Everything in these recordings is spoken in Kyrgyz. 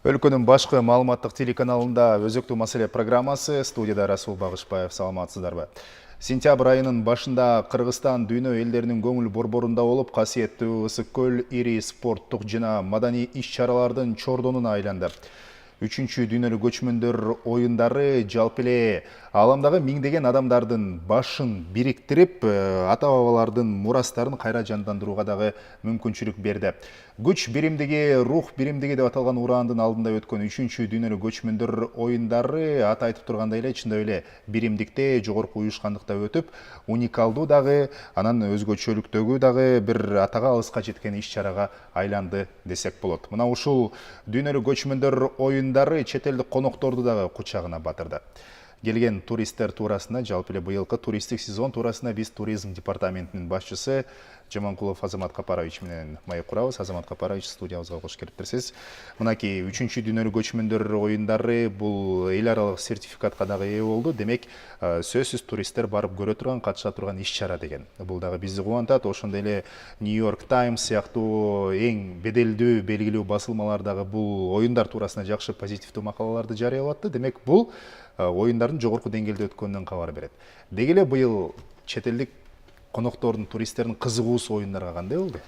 Өлкөнүн башкы маалыматтык телеканалында өзөктүү маселе программасы, студияда Расул Багышбаев. Саламатсыздарбы? Сентябрь айынын башында Кыргызстан дүйнө элдеринин көңүл борборунда болуп, касиеттүү Ысык көл ири спорттук жана маданий иш-чаралардын чордонуна айланды. 3-чү дүйнөлүк көчмөндөр оюндары жалпы эле аламдагы миңдеген адамдардын башын бириктирип, ата-бабалардын мурастарын кайра жандандырууга дагы мүмкүнчүлүк берди. Күч биримдиги, рух биримдиги деп аталган ураандын алдында өткөн 3-чү дүйнөлүк көчмөндөр оюндары аты айтып тургандай эле чындап эле биримдикте, жогорку уюшкандыкта өтүп, уникалдуу дагы, анан өзгөчөлүктөгү дагы бир атага алыска жеткен иш-чарага айланды десек болот. Мына ушул дүйнөлүк көчмөндөр оюндары чет элдик конокторду дагы кучагына батырды. Келген туристтер туурасында, жалпы эле быйылкы туристтик сезон туурасында биз туризм департаментинин башчысы Жаманкулов Азамат Капарович менен маек курабыз. Азамат Капарович, студиябызга кош келиптирсиз. Мынакей 3-чү дүйнөлүк көчмөндөр оюндары бул эл аралык сертификатка дагы ээ болду. Демек, сөзсүз туристтер барып көрө турган, катыша турган иш-чара деген. Бул дагы бизди кубантат. Ошондой эле Нью-Йорк Таймс сыяктуу эң беделдүү, белгилүү басылмалар дагы бул оюндар туурасында жакшы позитивдүү макалаларды жарыялап атты. Демек, бул оюндардын жогорку деңгээлде өткөнүнөн кабар берет. Деги эле быйыл чет элдик коноктордун, туристтердин кызыгуусу оюндарга кандай болду?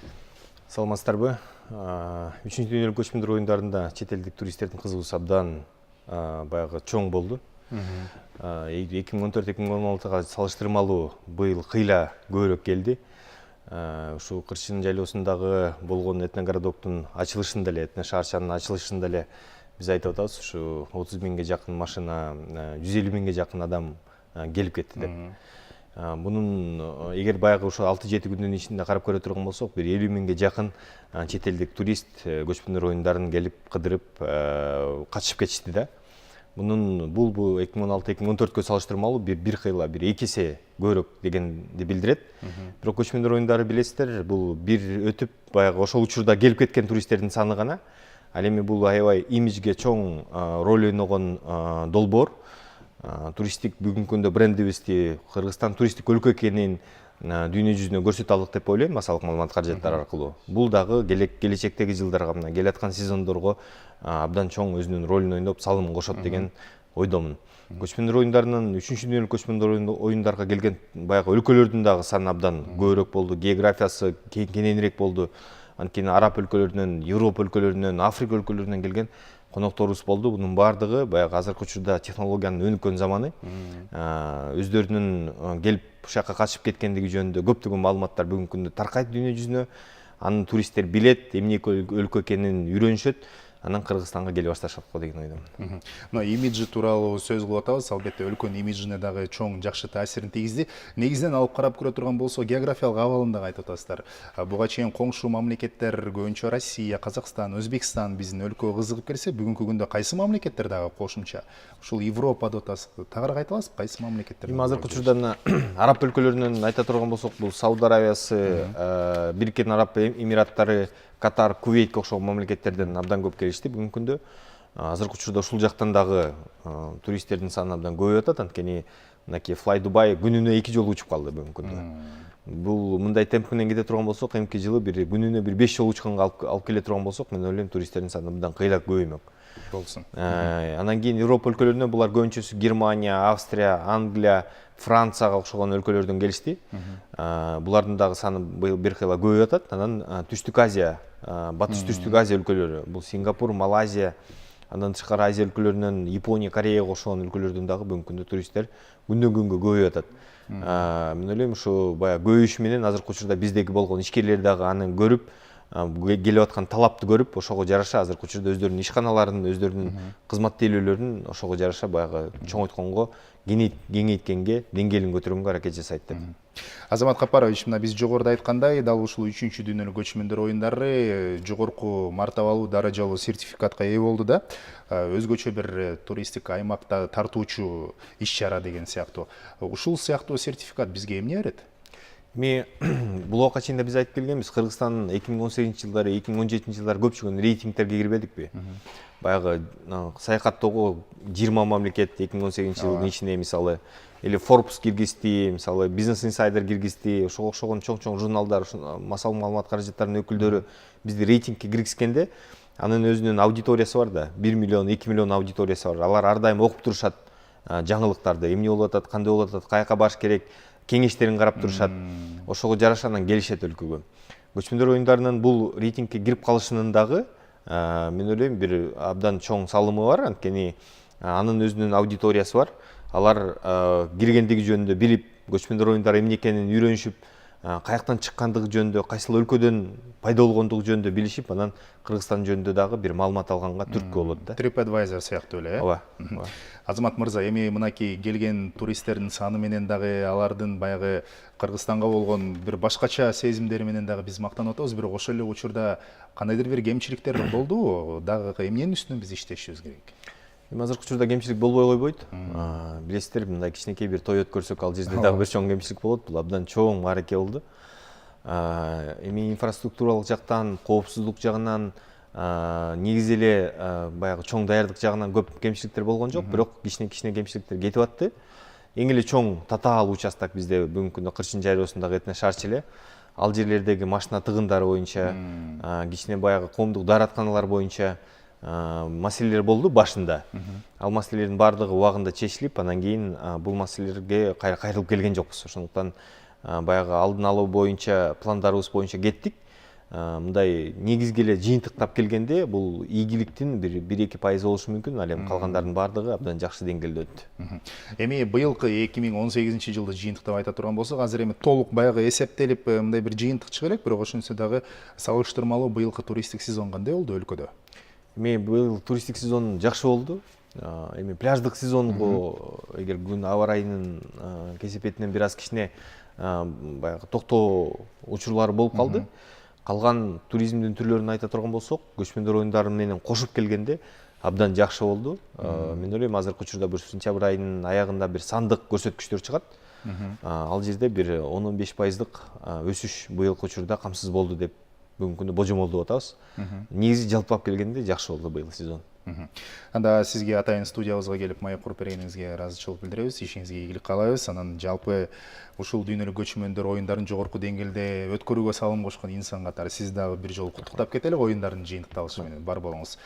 Саламатсыздарбы? 3-чү дүйнөлүк көчмөндөр оюндарында чет элдик туристтердин кызыгуусу абдан баягы чоң болду. 2014-2016 салыштырмалуу быйыл кыйла көбүрөөк келди. Ушу Кырчын жайлоосундагы болгон этногородоктун ачылышында эле, этношаарчанын ачылышында эле биз айтып атабыз, ушу 30 миңге жакын машина, 150 миңге жакын адам келип кетти деп. Bunun eğer bayağı şu 6-7 gündün içinde karab көрө турган болсок, bir 50 миңге жакын чет элдик турист көчмөндөр оюндарын келип кыдырып катышып кетишти да. Бул 2016-2014 салыштырмалуу бир кыйла, бир 2 эсе көбүрөөк дегенди билдирет. Бирок көчмөндөр оюндары билесиздер, бул бир өтүп баягы ошол учурда келип кеткен туристтердин саны гана. Ал эми бул аябай имиджге чоң роль ойногон долбоор. Туристик бүгүнкү күндө брендибизди Кыргызстан туристик өлкө экенин дүйнө жүзүнө көрсөтө алдык деп ойлойм, массалык маалымат каражаттар аркылуу. Бул дагы келечектеги жылдарга, мына келаткан сезондорго абдан чоң өзүнүн ролун ойноп, салымын кошот деген ойдомун. Көчмөндөр оюндарынын 3-чү дүйнөлүк көчмөндөр оюндарга келген баягы өлкөлөрдүн дагы саны абдан көбүрөөк болду, географиясы кененирээк болду. Анткени араб өлкөлөрүнөн, Европа өлкөлөрүнөн, Африка өлкөлөрүнөн келген конокторубуз болду. Бунун баардыгы баягы азыркы учурда технологиянын өнүккөн заманы. Өздөрүнүн келип ушул жака качып кеткендиги жөнүндө көптөгөн маалыматтар бүгүнкү күндө таркайт дүйнө жүзүнө. Аны туристтер билет, эмне өлкө экенин үйрөнүшөт. Анан Кыргызстанга келе башташат го деген ойдомун. Мына имиджи тууралуу сөз кылып атабыз, албетте өлкөнүн имиджине дагы чоң жакшы таасирин тийгизди. Негизинен алып карап көрө турган болсо, географиялык абалын дагы айтып атасыздар. Буга чейин коңшу мамлекеттер, көбүнчө Россия, Казакстан, Өзбекстан биздин өлкөгө кызыгып келсе, бүгүнкү күндө кайсы мамлекеттер дагы кошумча? Ушул Европа деп атасыз. Тагыраак айта аласызбы, кайсы мамлекеттер? Эми азыркы учурда мына араб өлкөлөрүнөн айта турган болсок, бул Сауд Аравиясы, Бириккен Араб Эмираттары, Катар, Кувейтке окшогон мамлекеттерден абдан көп келишти. Бүгүнкү күндө азыркы учурда ушул жактан дагы туристтердин саны абдан көбөйүп атат. Анткени мынакей Fly Dubai күнүнө 2 жолу учуп калды бүгүнкү күндө. Бул мындай темп менен кете турган болсок, эмки жылы бир күнүнө 5 жолу учканга алып келе турган болсок, мен ойлойм туристтердин саны абдан кыйла көбөймөк. Болсун. Анан кийин Европа өлкөлөрүнөн булар көбүнчөсү Германия, Австрия, Англия, Францияга окшогон өлкөлөрдөн келишти. Булардын дагы саны быйыл бир кыйла көбөйүп атат. Анан Түштүк Азия, Батыш Түштүк Азия өлкөлөрү, бул Сингапур, Малайзия, андан тышкары Азия өлкөлөрүнөн Япония, Кореяга окшогон өлкөлөрдөн дагы бүгүнкү күндө туристтер күндөн күнгө көбөйүп атат. Мен ойлойм, ушу баягы көбөйүш менен азыркы учурда биздеги болгон ишкерлер дагы аны көрүп, келип аткан талапты көрүп, ошого жараша азыркы учурда өздөрүнүн ишканаларын, өздөрүнүн кызмат тейлөөлөрүн ошого жараша баягы чоңойтконго, кеңейткенге, деңгээлин көтөргөнгө аракет жасайт деп. Азамат Капарович, мына биз жогоруда айткандай, дал ушул 3-чү дүйнөлүк көчмөндөр оюндары жогорку мартабалуу, даражалуу сертификатка ээ болду да. Өзгөчө бир туристик аймакта тартуучу иш-чара деген сыяктуу. Ушул сыяктуу сертификат бизге эмне берет? Бул убакка чейин да биз айтып келгенбиз, Кыргызстан 2018-жылдары, 2017-жылдары көпчүлүк рейтингтерге кирбедикпи? Баягы саякаттоого 20 мамлекет 2018-жылдын ичинде, мисалы или Forbes киргизди, мисалы Business Insider киргизди, ошого окшогон чоң журналдар, масал маалымат каражаттарынын өкүлдөрү бизди рейтингке киргизгенде, анын өзүнүн аудиториясы бар да, 1 миллион, 2 миллион аудиториясы бар. Алар ар дайым окуп турушат жаңылыктарды, эмне болуп атат, кандай болуп атат, каяка барыш керек, кеңештерин карап турушат. Ошого жараша анан келишет өлкөгө. Көчмөндөр оюндарынын бул рейтингке кирип калышынын дагы мен ойлойм бир абдан чоң салымы бар, анткени анын өзүнүн аудиториясы бар. Алар киргендиги жөнүндө билип, көчмөндөр оюндары эмне экенин үйрөнүшүп, каяктан чыккандыгы жөнүндө, кайсыл өлкөдөн пайда болгондугу жөнүндө билишип, анан Кыргызстан жөнүндө дагы бир маалымат алганга түрткү болот да. TripAdvisor сыяктуу эле, Ооба. Азамат мырза, эми мынакей келген туристтердин саны менен дагы алардын баягы Кыргызстанга болгон бир башкача сезимдери менен дагы биз мактанып атабыз, бирок ошол эле учурда кандайдыр бир кемчиликтер болдубу? Дагы эмненин үстүнөн биз иштешибиз керек? Азыркы учурда кемчилик болбой койбойт. Билесиздер, мындай кичинекей бир той өткөрсөк, ал жерде дагы бир чоң кемчилик болот. Бул абдан чоң маареке болду. Эми инфраструктуралык жактан, коопсуздук жагынан, негизи эле баягы чоң даярдык жагынан көп кемчиликтер болгон жок, бирок кичине кемчиликтер кетип атты. Эң эле чоң татаал участок бизде бүгүнкү күндө Кырчын жайлоосундагы Этне шаарчы эле. Ал жерлердеги машина тыгындары боюнча, кичине баягы коомдук дааратканалар боюнча маселелер болду башында. Ал маселелердин баардыгы убагында чечилип, анан кийин бул маселелерге кайрылып келген жокпуз. Ошондуктан баягы алдын алуу боюнча, пландарыбыз боюнча кеттик. Мындай негизги эле жыйынтыктап келгенде бул ийгиликтин 1-2% болушу мүмкүн, ал эми калгандардын баардыгы абдан жакшы деңгээлде өттү. Эми быйылкы 2018-жылды жыйынтыктап айта турган болсок, азыр эми толук баягы эсептелип мындай бир жыйынтык чыга элек, бирок ошентсе дагы салыштырмалуу быйылкы туристтик сезон кандай болду өлкөдө? Эми быйыл туристтик сезон жакшы болду. Эми пляждык сезонго эгер күн аба ырайынын кесепетинен бир аз кичине баягы токтоо учурлары болуп калды. Калган туризмдин түрлөрүн айта турган болсок, көчмөндөр оюндары менен кошуп келгенде абдан жакшы болду. Мен ойлойм азыркы учурда бир сентябрь айынын аягында бир сандык көрсөткүчтөр чыгат. Ал жерде бир 10-15% өсүш быйылкы учурда камсыз болду деп бүгүнкү күндө божомолдоп атабыз. Негизи жалпылап келгенде жакшы болду быйыл сезон. Анда сизге атайын студиябызга келип маек куруп бергениңизге ыраазычылык билдиребиз, ишиңизге ийгилик каалайбыз. Анан жалпы ушул дүйнөлүк көчмөндөр оюндарын жогорку деңгээлде өткөрүүгө салым кошкон инсан катары сиз дагы бир жолу куттуктап кетели оюндардын жыйынтыкталышы менен. Бар болуңуз.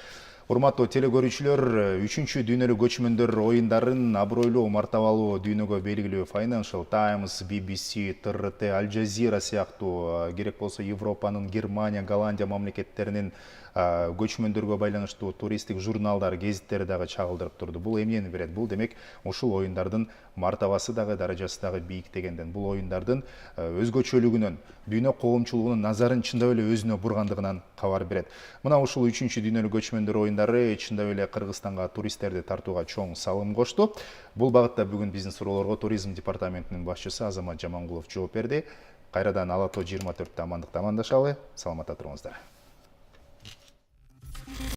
Урматтуу телекөрүүчүлөр, 3-чү дүйнөлүк көчмөндөр оюндарын абройлуу, мартабалуу, дүйнөгө белгилүү Financial Times, BBC, ТРТ, Al Jazeera сыяктуу керек болсо Европанын, Германия, Голландия мамлекеттеринин көчмөндөргө байланыштуу туристтик журналдар, гезиттери дагы чагылдырып турду. Бул эмнени берет? Бул демек ушул оюндардын мартабасы дагы, даражасы дагы бийиктегенден, бул оюндардын өзгөчөлүгүнөн, дүйнө коомчулугунун назарын чындап эле өзүнө бургандыгынан кабар берет. Мына ушул 3-чү дүйнөлүк көчмөндөр оюндары чындап эле Кыргызстанга туристтерди тартууга чоң салым кошту. Бул багытта бүгүн биздин суроолорго туризм департаментинин башчысы Азамат Жамангулов жооп берди. Кайрадан Ала Тоо 24-тө амандыкта амандашалы. Саламатта туруңуздар.